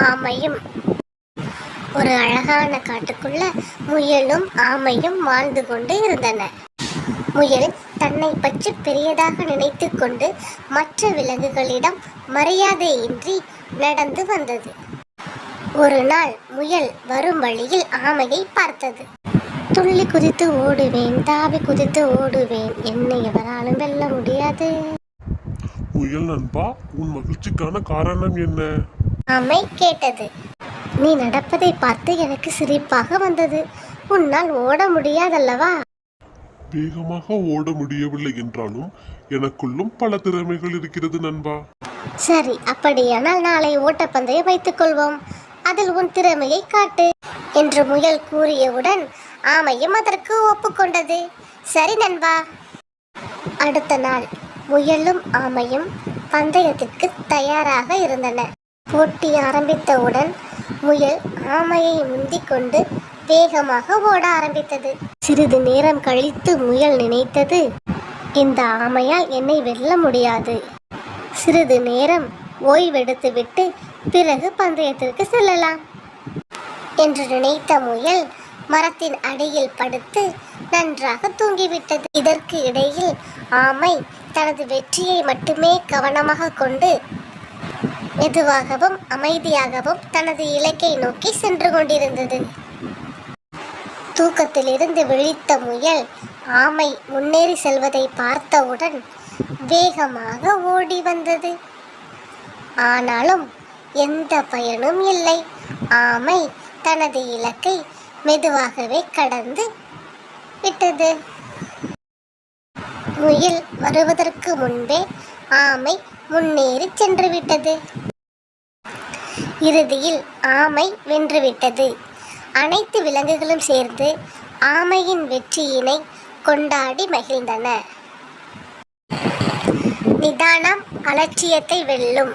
ஆமையும். ஒரு அழகான காட்டுக்குள்ள முயலும் ஆமையும் வாழ்ந்து கொண்டு இருந்தன. முயல் தன்னை பற்றி பெரியதாக நினைத்து கொண்டு மற்ற விலங்குகளிடம் மரியாதையின்றி நடந்து வந்தது. ஒரு நாள் முயல் வரும் வழியில் ஆமையை பார்த்தது. துள்ளி குதித்து ஓடுவேன், தாவி குதித்து ஓடுவேன், என்னை எவராலும் வெல்ல முடியாது. முயல் நண்பா, உன் மகிழ்ச்சிக்கான காரணம் என்ன? ஆமை கேட்டது. நீ நடப்பதை பார்த்து எனக்கு சிரிப்பாக வந்தது. உன்னால் ஓட முடியாதல்லவா? வேகமாக ஓட முடியவில்லை என்றாலும் எனக்குள்ளும் பல திறமைகள் இருக்கிறது நண்பா. சரி, அப்படியானால் நாளை ஓட்டப்பந்தயம் வைத்துக் கொள்வோம். அதில் உன் திறமையை காட்டு என்று முயல் கூறியவுடன் ஆமையும் அதற்கு ஒப்புக்கொண்டது. சரி நண்பா. அடுத்த நாள் முயலும் ஆமையும் பந்தயத்திற்கு தயாராக இருந்தன. போட்டி ஆரம்பித்தவுடன் முயல் ஆமையை முந்திக் கொண்டு வேகமாக ஓட ஆரம்பித்தது. சிறிது நேரம் கழித்து முயல் நினைத்தது, இந்த ஆமையால் என்னை வெல்ல முடியாது. சிறிது நேரம் ஓய்வெடுத்துவிட்டு பிறகு பந்தயத்திற்கு செல்லலாம் என்று நினைத்த முயல் மரத்தின் அடியில் படுத்து நன்றாக தூங்கிவிட்டது. இதற்கு இடையில் ஆமை தனது வெற்றியை மட்டுமே கவனமாக கொண்டு மெதுவாகவும் அமைதியாகவும் தனது இலக்கை நோக்கி சென்று கொண்டிருந்தது. தூக்கத்திலிருந்து விழித்த முயல் ஆமை முன்னேறி செல்வதை பார்த்தவுடன் வேகமாக ஓடி வந்தது. ஆனாலும் எந்த பயனும் இல்லை. ஆமை தனது இலக்கை மெதுவாகவே கடந்து விட்டது. முயல் வருவதற்கு முன்பே ஆமை முன்னேறி சென்று விட்டது. இறுதியில் ஆமை வென்றுவிட்டது. அனைத்து விலங்குகளும் சேர்ந்து ஆமையின் வெற்றியினை கொண்டாடி மகிழ்ந்தன. நிதானம் அலட்சியத்தை வெல்லும்.